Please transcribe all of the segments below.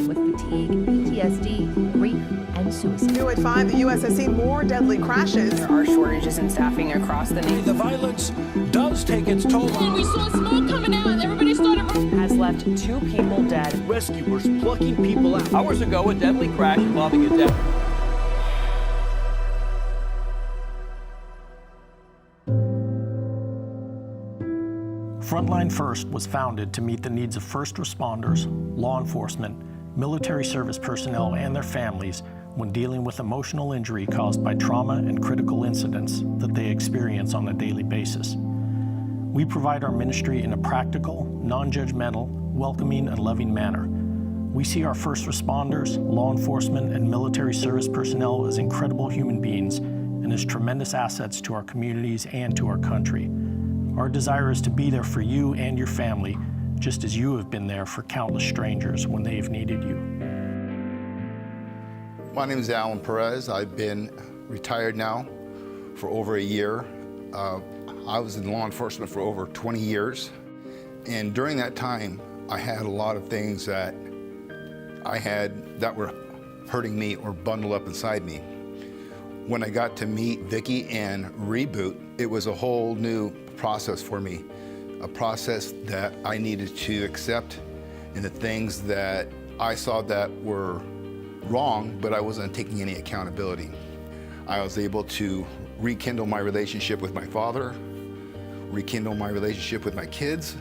dealing with fatigue, PTSD, grief, and suicide. New at 5, the U.S. has seen more deadly crashes. There are shortages in staffing across the nation. The violence does take its toll. And we saw smoke coming out and everybody started running. Has left 2 people dead. Rescuers plucking people out. Hours ago, a deadly crash involving a death. Frontline First was founded to meet the needs of first responders, law enforcement, military service personnel, and their families when dealing with emotional injury caused by trauma and critical incidents that they experience on a daily basis. We provide our ministry in a practical, non-judgmental, welcoming, and loving manner. We see our first responders, law enforcement, and military service personnel as incredible human beings and as tremendous assets to our communities and to our country. Our desire is to be there for you and your family, just as you have been there for countless strangers when they have needed you. My name is Alan Perez. I've been retired now for over a year. I was in law enforcement for over 20 years. And during that time, I had a lot of things that I had that were hurting me or bundled up inside me. When I got to meet Vicki and Reboot, it was a whole new process for me, a process that I needed to accept, and the things that I saw that were wrong, but I wasn't taking any accountability. I was able to rekindle my relationship with my father, rekindle my relationship with my kids,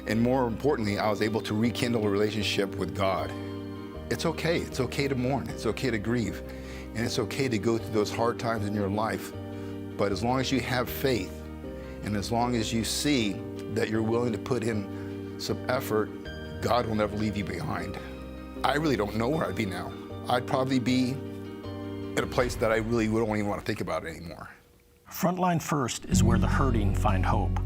and more importantly, I was able to rekindle a relationship with God. It's okay to mourn, it's okay to grieve, and it's okay to go through those hard times in your life, but as long as you have faith, and as long as you see that you're willing to put in some effort, God will never leave you behind. I really don't know where I'd be now. I'd probably be at a place that I really wouldn't even want to think about it anymore. Frontline First is where the hurting find hope.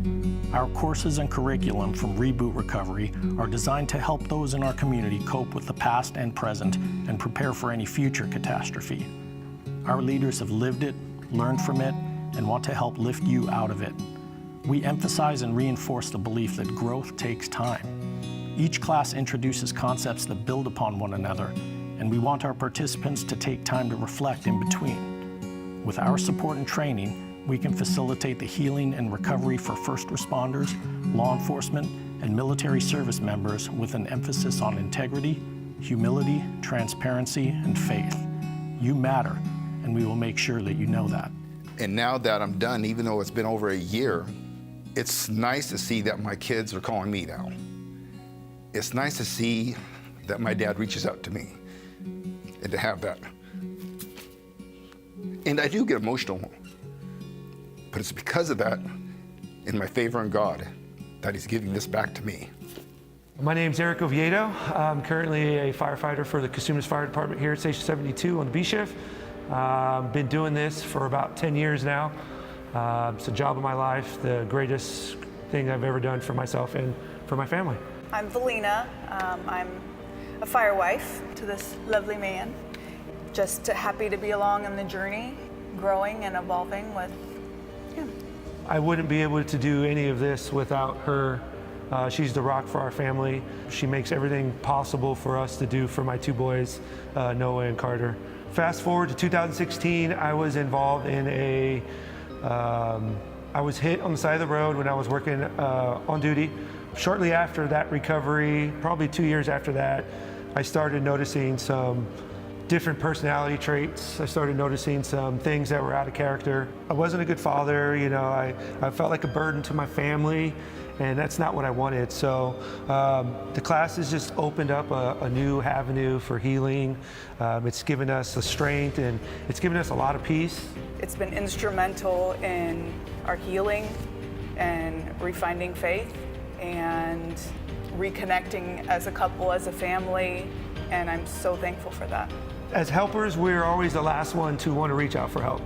Our courses and curriculum from Reboot Recovery are designed to help those in our community cope with the past and present and prepare for any future catastrophe. Our leaders have lived it, learned from it, and want to help lift you out of it. We emphasize and reinforce the belief that growth takes time. Each class introduces concepts that build upon one another, and we want our participants to take time to reflect in between. With our support and training, we can facilitate the healing and recovery for first responders, law enforcement, and military service members with an emphasis on integrity, humility, transparency, and faith. You matter, and we will make sure that you know that. And now that I'm done, even though it's been over a year, it's nice to see that my kids are calling me now. It's nice to see that my dad reaches out to me and to have that. And I do get emotional, but it's because of that and my favor in God that he's giving this back to me. My name's Eric Oviedo. I'm currently a firefighter for the Cosumnes Fire Department here at Station 72 on the B shift. Been doing this for about 10 years now. It's the job of my life, the greatest thing I've ever done for myself and for my family. I'm Valina. I'm a fire wife to this lovely man. Just happy to be along in the journey, growing and evolving with him. I wouldn't be able to do any of this without her. She's the rock for our family. She makes everything possible for us to do for my 2 boys, Noah and Carter. Fast forward to 2016, I was involved in I was hit on the side of the road when I was working on duty. Shortly after that recovery, probably 2 years after that, I started noticing some different personality traits. I started noticing some things that were out of character. I wasn't a good father, you know, I felt like a burden to my family, and that's not what I wanted. So the class has just opened up a new avenue for healing. It's given us the strength, and it's given us a lot of peace. It's been instrumental in our healing and refinding faith and reconnecting as a couple, as a family, and I'm so thankful for that. As helpers, we're always the last one to want to reach out for help.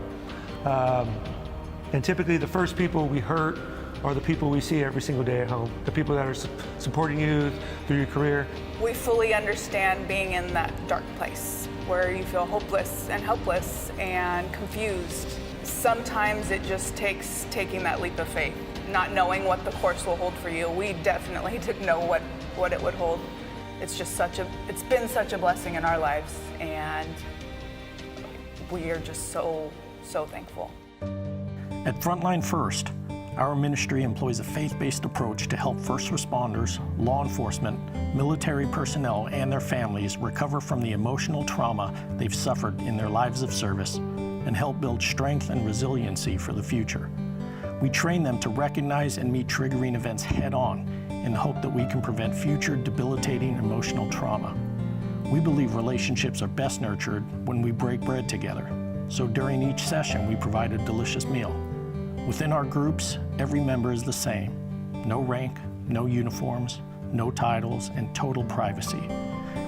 And typically the first people we hurt are the people we see every single day at home, the people that are supporting you through your career. We fully understand being in that dark place where you feel hopeless and helpless and confused. Sometimes it just takes taking that leap of faith, not knowing what the course will hold for you. We definitely didn't know what it would hold. it's been such a blessing in our lives, and we are just so thankful. At Frontline First, our ministry employs a faith-based approach to help first responders, law enforcement, military personnel, and their families recover from the emotional trauma they've suffered in their lives of service and help build strength and resiliency for the future. We train them to recognize and meet triggering events head-on in the hope that we can prevent future debilitating emotional trauma. We believe relationships are best nurtured when we break bread together. So during each session, we provide a delicious meal. Within our groups, every member is the same. No rank, no uniforms, no titles, and total privacy.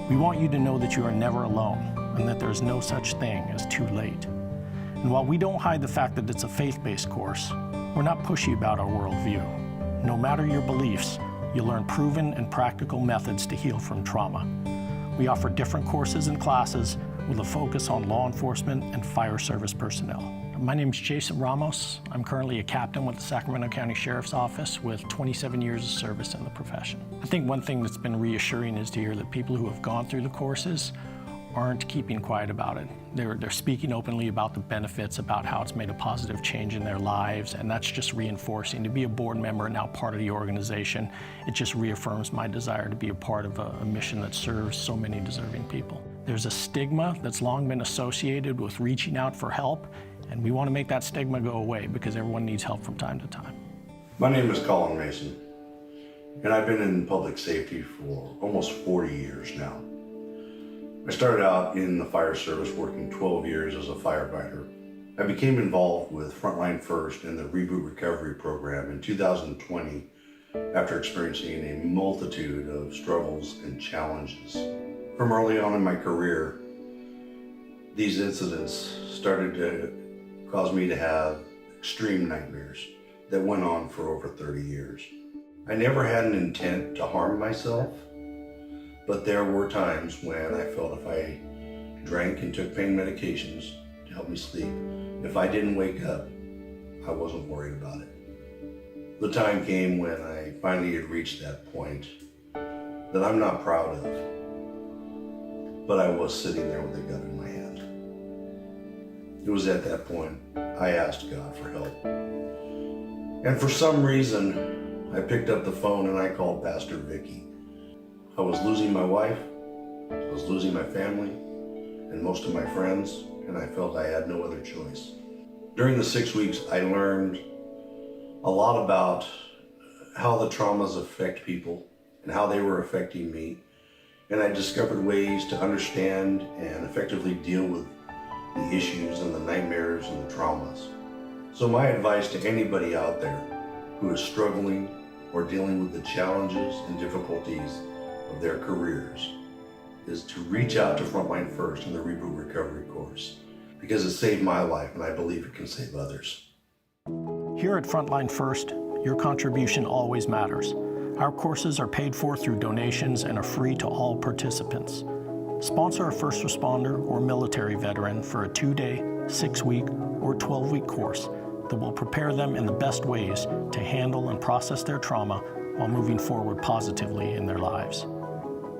We want you to know that you are never alone and that there is no such thing as too late. And while we don't hide the fact that it's a faith-based course, we're not pushy about our worldview. No matter your beliefs, you'll learn proven and practical methods to heal from trauma. We offer different courses and classes with a focus on law enforcement and fire service personnel. My name is Jason Ramos. I'm currently a captain with the Sacramento County Sheriff's Office with 27 years of service in the profession. I think one thing that's been reassuring is to hear that people who have gone through the courses aren't keeping quiet about it. They're speaking openly about the benefits, about how it's made a positive change in their lives, and that's just reinforcing. To be a board member and now part of the organization, it just reaffirms my desire to be a part of a mission that serves so many deserving people. There's a stigma that's long been associated with reaching out for help, and we want to make that stigma go away because everyone needs help from time to time. My name is Colin Mason, and I've been in public safety for almost 40 years now. I started out in the fire service working 12 years as a firefighter. I became involved with Frontline First and the REBOOT Recovery program in 2020 after experiencing a multitude of struggles and challenges. From early on in my career, these incidents started to cause me to have extreme nightmares that went on for over 30 years. I never had an intent to harm myself, but there were times when I felt if I drank and took pain medications to help me sleep, if I didn't wake up, I wasn't worried about it. The time came when I finally had reached that point that I'm not proud of, but I was sitting there with a gun in my hand. It was at that point I asked God for help. And for some reason, I picked up the phone and I called Pastor Vicky. I was losing my wife, I was losing my family, and most of my friends, and I felt I had no other choice. During the 6 weeks, I learned a lot about how the traumas affect people and how they were affecting me. And I discovered ways to understand and effectively deal with the issues and the nightmares and the traumas. So my advice to anybody out there who is struggling or dealing with the challenges and difficulties of their careers is to reach out to Frontline First in the REBOOT Recovery course, because it saved my life and I believe it can save others. Here at Frontline First, your contribution always matters. Our courses are paid for through donations and are free to all participants. Sponsor a first responder or military veteran for a 2-day, 6-week, or 12-week course that will prepare them in the best ways to handle and process their trauma while moving forward positively in their lives.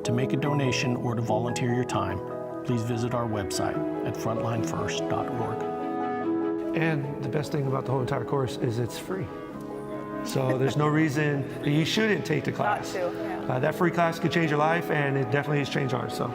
To make a donation or to volunteer your time, please visit our website at frontlinefirst.org. And the best thing about the whole entire course is it's free. So there's no reason that you shouldn't take the class. Not to, yeah. That free class could change your life, and it definitely has changed ours. So